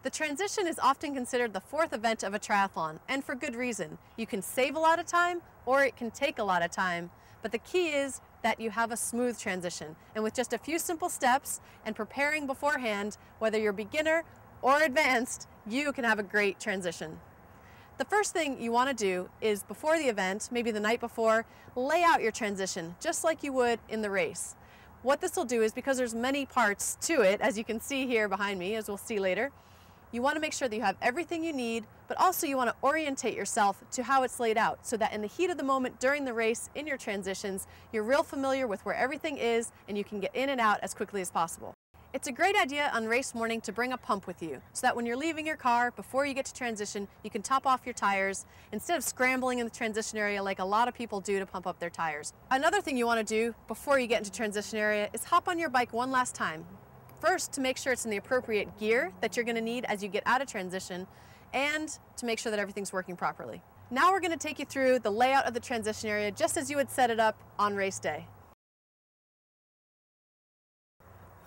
The transition is often considered the fourth event of a triathlon, and for good reason. You can save a lot of time, or it can take a lot of time, but the key is that you have a smooth transition. And with just a few simple steps and preparing beforehand, whether you're beginner or advanced, you can have a great transition. The first thing you want to do is before the event, maybe the night before, lay out your transition just like you would in the race. What this will do is, because there's many parts to it, as you can see here behind me, as we'll see later, you want to make sure that you have everything you need, but also you want to orientate yourself to how it's laid out so that in the heat of the moment during the race, in your transitions, you're real familiar with where everything is and you can get in and out as quickly as possible. It's a great idea on race morning to bring a pump with you so that when you're leaving your car, before you get to transition, you can top off your tires instead of scrambling in the transition area like a lot of people do to pump up their tires. Another thing you want to do before you get into transition area is hop on your bike one last time. First, to make sure it's in the appropriate gear that you're going to need as you get out of transition, and to make sure that everything's working properly. Now we're going to take you through the layout of the transition area just as you would set it up on race day.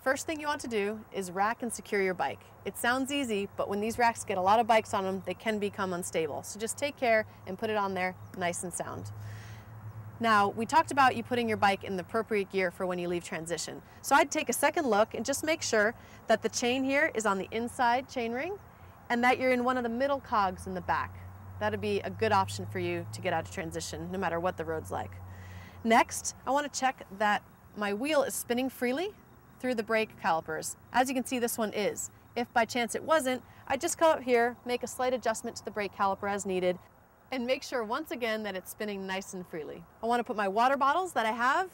First thing you want to do is rack and secure your bike. It sounds easy, but when these racks get a lot of bikes on them, they can become unstable. So just take care and put it on there nice and sound. Now, we talked about you putting your bike in the appropriate gear for when you leave transition. So I'd take a second look and just make sure that the chain here is on the inside chain ring and that you're in one of the middle cogs in the back. That'd be a good option for you to get out of transition, no matter what the road's like. Next, I want to check that my wheel is spinning freely through the brake calipers. As you can see, this one is. If by chance it wasn't, I just come up here, make a slight adjustment to the brake caliper as needed, and make sure once again that it's spinning nice and freely. I want to put my water bottles that I have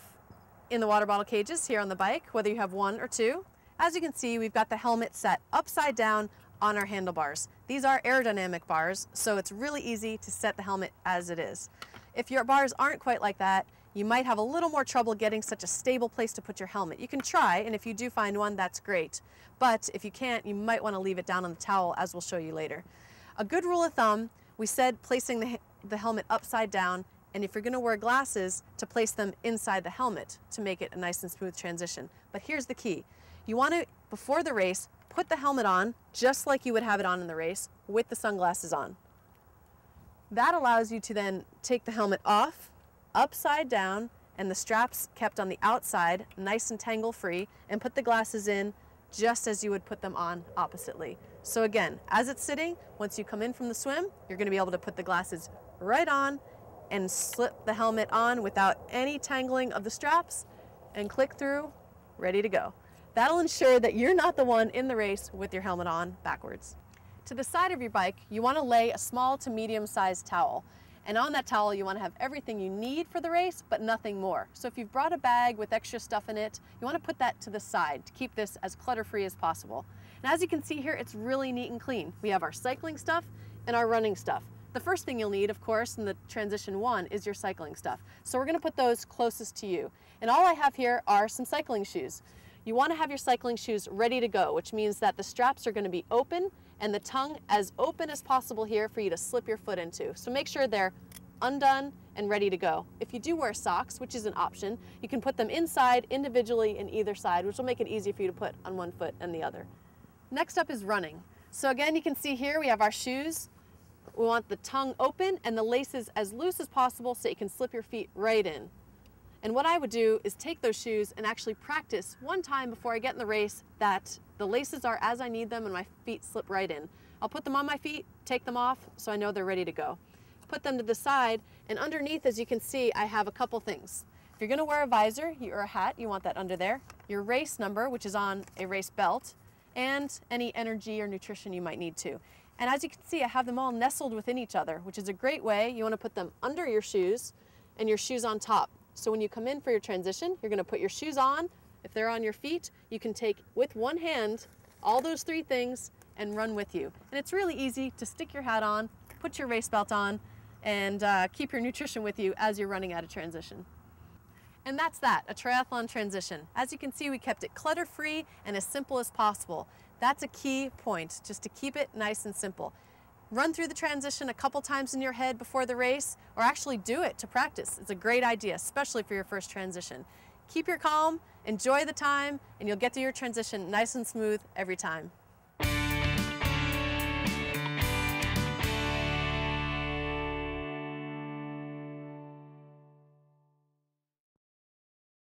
in the water bottle cages here on the bike, whether you have one or two. As you can see, we've got the helmet set upside down on our handlebars. These are aerodynamic bars, so it's really easy to set the helmet as it is. If your bars aren't quite like that, you might have a little more trouble getting such a stable place to put your helmet. You can try, and if you do find one, that's great. But if you can't, you might want to leave it down on the towel, as we'll show you later. A good rule of thumb, we said placing the helmet upside down, and if you're going to wear glasses, to place them inside the helmet to make it a nice and smooth transition. But here's the key. You want to, before the race, put the helmet on just like you would have it on in the race with the sunglasses on. That allows you to then take the helmet off, upside down, and the straps kept on the outside, nice and tangle-free, and put the glasses in just as you would put them on oppositely. So again, as it's sitting, once you come in from the swim, you're going to be able to put the glasses right on and slip the helmet on without any tangling of the straps and click through, ready to go. That'll ensure that you're not the one in the race with your helmet on backwards. To the side of your bike, you want to lay a small to medium-sized towel. And on that towel, you want to have everything you need for the race, but nothing more. So if you've brought a bag with extra stuff in it, you want to put that to the side to keep this as clutter-free as possible. And as you can see here, it's really neat and clean. We have our cycling stuff and our running stuff. The first thing you'll need, of course, in the transition one is your cycling stuff. So we're going to put those closest to you. And all I have here are some cycling shoes. You want to have your cycling shoes ready to go, which means that the straps are going to be open and the tongue as open as possible here for you to slip your foot into. So make sure they're undone and ready to go. If you do wear socks, which is an option, you can put them inside individually in either side, which will make it easy for you to put on one foot and the other. Next up is running. So again, you can see here we have our shoes. We want the tongue open and the laces as loose as possible so you can slip your feet right in. And what I would do is take those shoes and actually practice one time before I get in the race that the laces are as I need them and my feet slip right in. I'll put them on my feet, take them off so I know they're ready to go. Put them to the side, and underneath, as you can see, I have a couple things. If you're going to wear a visor or a hat, you want that under there. Your race number, which is on a race belt, and any energy or nutrition you might need to. And as you can see, I have them all nestled within each other, which is a great way. You want to put them under your shoes and your shoes on top. So when you come in for your transition, you're going to put your shoes on. If they're on your feet, you can take with one hand all those three things and run with you. And it's really easy to stick your hat on, put your race belt on, and keep your nutrition with you as you're running out of transition. And that's that, a triathlon transition. As you can see, we kept it clutter-free and as simple as possible. That's a key point, just to keep it nice and simple. Run through the transition a couple times in your head before the race, or actually do it to practice. It's a great idea, especially for your first transition. Keep your calm, enjoy the time, and you'll get to your transition nice and smooth every time.